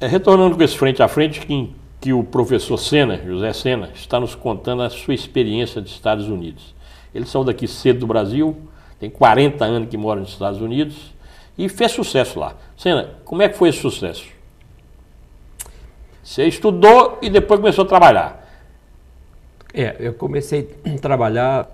Retornando com esse frente a frente, que o professor Sena, José Sena, está nos contando a sua experiência dos Estados Unidos. Ele saiu daqui cedo do Brasil, tem 40 anos que mora nos Estados Unidos e fez sucesso lá. Sena, como é que foi esse sucesso? Você estudou e depois começou a trabalhar. Eu comecei a trabalhar...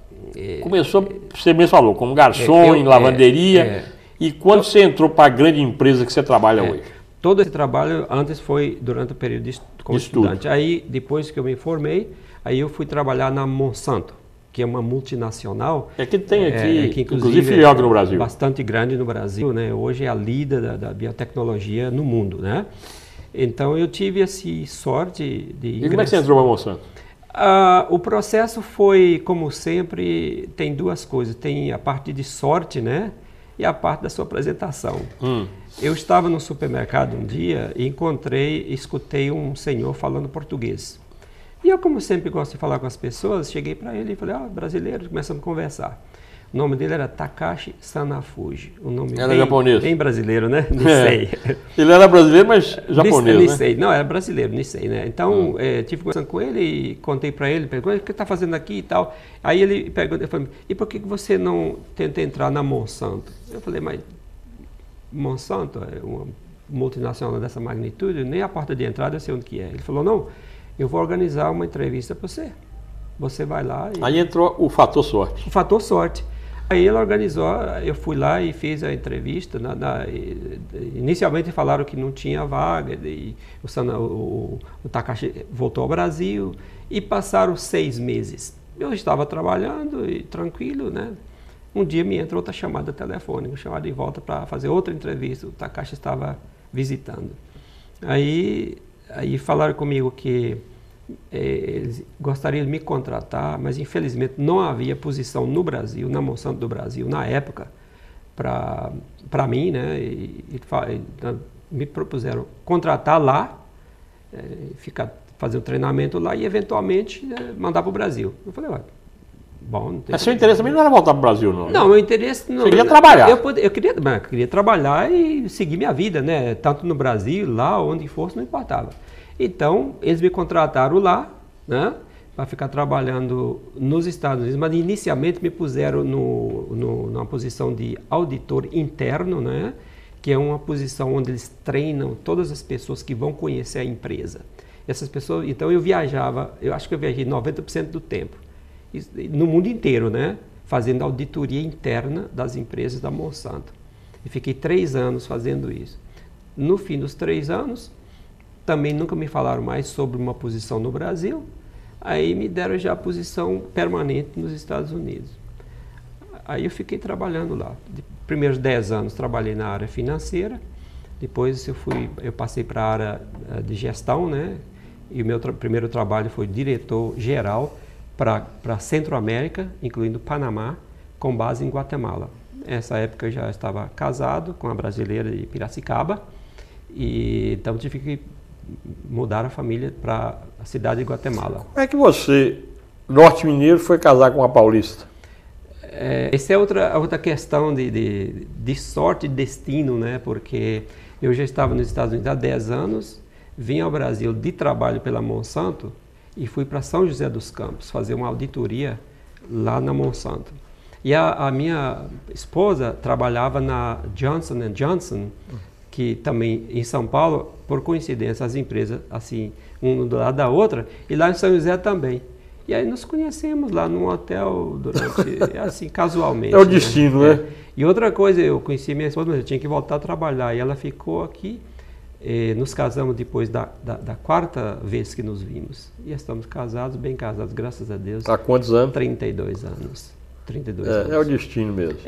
Começou, você mesmo falou, como garçom, em lavanderia. E quando você entrou para a grande empresa que você trabalha hoje? Todo esse trabalho antes foi durante o período como estudante. Aí, depois que eu me formei, aí eu fui trabalhar na Monsanto, que é uma multinacional. Que tem aqui, que, inclusive filial aqui no Brasil. Bastante grande no Brasil, né? Hoje é a líder da biotecnologia no mundo, né? Então eu tive essa sorte de ingressar. E como é que você entrou para a Monsanto? O processo foi, como sempre, tem duas coisas. Tem a parte de sorte, né? E a parte da sua apresentação. Eu estava no supermercado um dia e escutei um senhor falando português. E eu, como sempre gosto de falar com as pessoas, cheguei para ele e falei, brasileiro, começamos a conversar. O nome dele era Takashi Sanafuji. Um nome era japonês. Bem brasileiro, né? Nisei. Ele era brasileiro, mas japonês, Nisei. né? Não, era brasileiro, Nisei, né? Então, tive conversando com ele e contei para ele, perguntei, o que está fazendo aqui e tal. Aí ele perguntou, e por que você não tenta entrar na Monsanto? Eu falei, mas Monsanto é uma multinacional dessa magnitude, nem a porta de entrada eu sei onde que é. Ele falou, não, eu vou organizar uma entrevista para você. Você vai lá e... Aí entrou o fator sorte. O fator sorte. Aí ele organizou, eu fui lá e fiz a entrevista. Inicialmente falaram que não tinha vaga, e o Takashi voltou ao Brasil e passaram 6 meses. Eu estava trabalhando e tranquilo, né? Um dia me entrou outra chamada telefônica, chamada de volta para fazer outra entrevista. O Takashi estava visitando. Aí falaram comigo que eles gostariam de me contratar, mas infelizmente não havia posição no Brasil, na Monsanto do Brasil, na época, para mim, né? Me propuseram contratar lá, fazer um treinamento lá e eventualmente mandar para o Brasil. Eu falei, bom, não tem. Mas seu interesse também não era voltar para o Brasil, não? Não, meu interesse não. Você queria trabalhar? Eu queria trabalhar e seguir minha vida, né? Tanto no Brasil, lá, onde fosse, não importava. Então, eles me contrataram lá, né, para ficar trabalhando nos Estados Unidos, mas inicialmente me puseram numa posição de auditor interno, né, que é uma posição onde eles treinam todas as pessoas que vão conhecer a empresa. Essas pessoas, então eu viajava, eu acho que eu viajei 90% do tempo, no mundo inteiro, né, fazendo auditoria interna das empresas da Monsanto. E fiquei 3 anos fazendo isso. No fim dos 3 anos, também nunca me falaram mais sobre uma posição no Brasil, aí me deram já a posição permanente nos Estados Unidos. Aí eu fiquei trabalhando lá. De primeiros 10 anos trabalhei na área financeira, depois eu passei para a área de gestão, né? E o meu primeiro trabalho foi diretor-geral para Centro-América, incluindo Panamá, com base em Guatemala. Nessa época eu já estava casado com uma brasileira de Piracicaba, e então tive que mudar a família para a cidade de Guatemala. Como é que você, norte-mineiro, foi casar com uma paulista? Essa é outra questão de sorte e destino, né? Porque eu já estava nos Estados Unidos há 10 anos, vim ao Brasil de trabalho pela Monsanto e fui para São José dos Campos fazer uma auditoria lá na Monsanto. E a minha esposa trabalhava na Johnson & Johnson, que também em São Paulo, por coincidência, as empresas, assim, um do lado da outra, e lá em São José também. E aí nos conhecemos lá num hotel durante, assim, casualmente. É o destino, né? E outra coisa, eu conheci minha esposa, mas eu tinha que voltar a trabalhar, e ela ficou aqui, nos casamos depois da 4ª vez que nos vimos. E estamos casados, bem casados, graças a Deus. Há quantos anos? 32 anos. 32 anos. É o destino mesmo.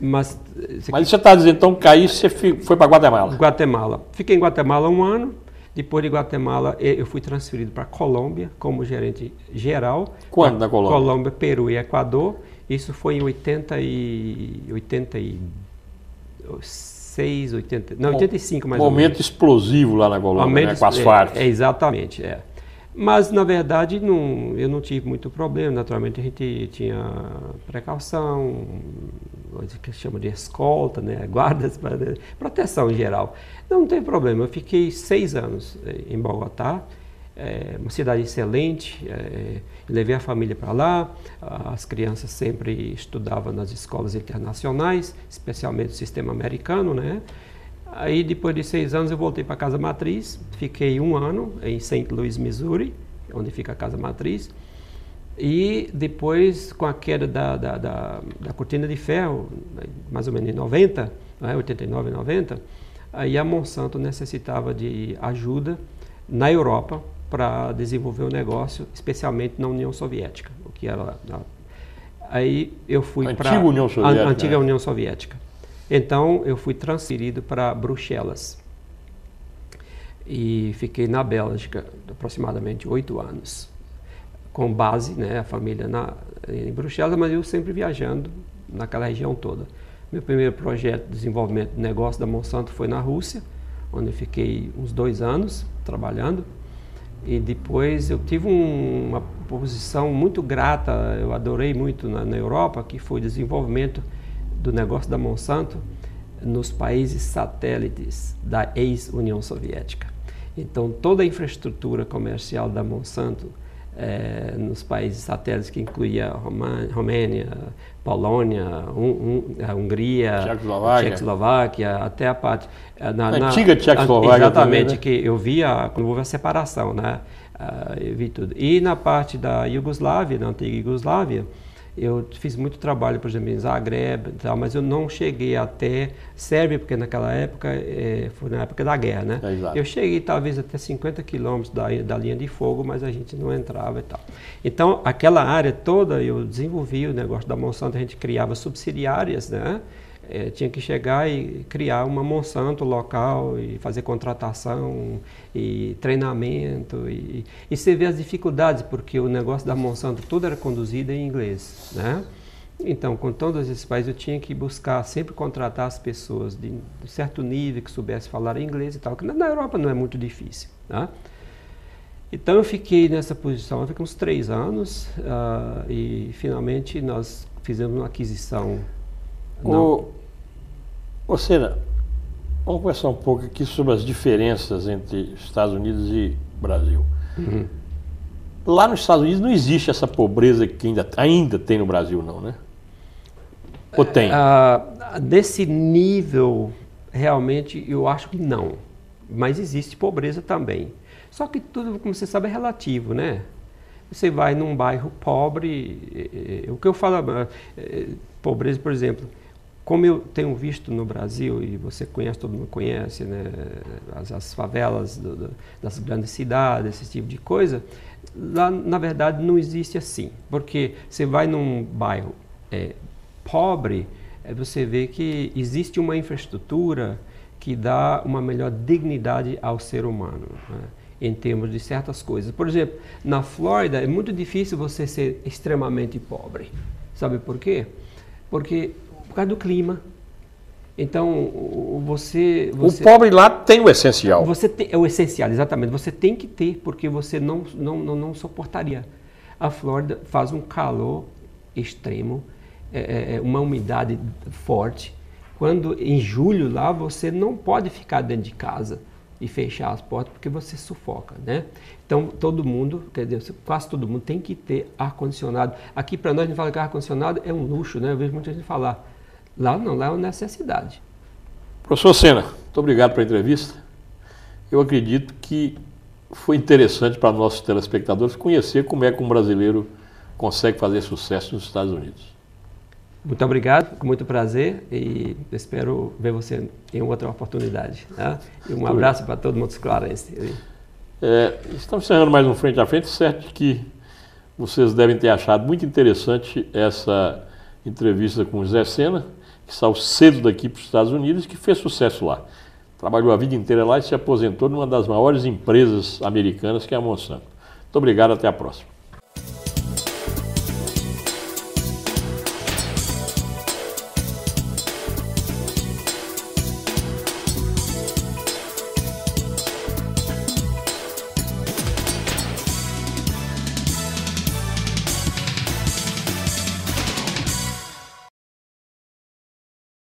Mas você está dizendo, então, que aí você foi para Guatemala? Guatemala. Fiquei em Guatemala 1 ano. Depois de Guatemala, eu fui transferido para Colômbia como gerente geral. Quando na Colômbia? Colômbia, Peru e Equador. Isso foi em 86, 80... Não, 85 mais ou menos. Momento explosivo lá na Colômbia, né, com as Farc. Exatamente, Mas, na verdade, eu não tive muito problema. Naturalmente, a gente tinha precaução, hoje que chama de escolta, né? Guardas, proteção em geral. Não tem problema, eu fiquei 6 anos em Bogotá, uma cidade excelente, levei a família para lá, as crianças sempre estudavam nas escolas internacionais, especialmente o sistema americano, né? Aí depois de 6 anos eu voltei para a casa matriz, fiquei 1 ano em St. Louis, Missouri, onde fica a casa matriz, e depois com a queda da cortina de ferro, mais ou menos em 90, 89 e 90, aí a Monsanto necessitava de ajuda na Europa para desenvolver o negócio, especialmente na União Soviética, o que era aí eu fui para a antiga União Soviética. Então eu fui transferido para Bruxelas e fiquei na Bélgica aproximadamente 8 anos, com base, né, a família em Bruxelas, mas eu sempre viajando naquela região toda. Meu primeiro projeto de desenvolvimento de negócio da Monsanto foi na Rússia, onde eu fiquei uns 2 anos trabalhando. E depois eu tive uma posição muito grata, eu adorei muito na Europa, que foi o desenvolvimento do negócio da Monsanto nos países satélites da ex-União Soviética. Então toda a infraestrutura comercial da Monsanto nos países satélites, que incluía Romênia, Polônia, a Hungria, Tchecoslováquia, até a parte... antiga Tchecoslováquia. Exatamente, também, né? Que eu via quando houve a separação, né? Eu vi tudo. E na parte da Iugoslávia, na antiga Iugoslávia, eu fiz muito trabalho, por exemplo, em Zagreb, mas eu não cheguei até Sérvia, porque naquela época, foi na época da guerra, né? Eu cheguei talvez até 50 quilômetros da linha de fogo, mas a gente não entrava e tal. Então, aquela área toda eu desenvolvi o negócio da Monsanto, a gente criava subsidiárias, né? Tinha que chegar e criar uma Monsanto local e fazer contratação e treinamento e você vê as dificuldades, porque o negócio da Monsanto tudo era conduzido em inglês, né? Então, com todos esses países eu tinha que buscar sempre contratar as pessoas de certo nível que soubesse falar inglês e tal, que na Europa não é muito difícil, né? Então eu fiquei nessa posição, eu fiquei uns 3 anos e finalmente nós fizemos uma aquisição. Senna, vamos conversar um pouco aqui sobre as diferenças entre Estados Unidos e Brasil. Uhum. Lá nos Estados Unidos não existe essa pobreza que ainda tem no Brasil, não, né? Ou tem? Desse nível, realmente, eu acho que não. Mas existe pobreza também. Só que tudo, como você sabe, é relativo, né? Você vai num bairro pobre, o que eu falo, pobreza, por exemplo, como eu tenho visto no Brasil, e você conhece, todo mundo conhece, né, as favelas das grandes cidades, esse tipo de coisa, lá na verdade não existe assim, porque você vai num bairro pobre, você vê que existe uma infraestrutura que dá uma melhor dignidade ao ser humano, né, em termos de certas coisas. Por exemplo, na Flórida é muito difícil você ser extremamente pobre. Sabe por quê? Por causa do clima. Então, você... O pobre lá tem o essencial. É o essencial, exatamente. Você tem que ter, porque você não suportaria. A Flórida faz um calor extremo, uma umidade forte. Quando em julho lá, você não pode ficar dentro de casa e fechar as portas, porque você sufoca, né? Então, todo mundo, quer dizer, quase todo mundo tem que ter ar-condicionado. Aqui, para nós, a gente fala que ar-condicionado é um luxo, né? Eu vejo muita gente falar. Lá não, lá é uma necessidade. Professor Senna, muito obrigado pela entrevista. Eu acredito que foi interessante para nossos telespectadores conhecer como é que um brasileiro consegue fazer sucesso nos Estados Unidos. Muito obrigado, com muito prazer, e espero ver você em outra oportunidade. Tá? E um abraço para todo mundo esclarece. Estamos encerrando mais um Frente a Frente, certo que vocês devem ter achado muito interessante essa entrevista com o José Senna, que saiu cedo daqui para os Estados Unidos e que fez sucesso lá. Trabalhou a vida inteira lá e se aposentou numa das maiores empresas americanas, que é a Monsanto. Muito obrigado, até a próxima.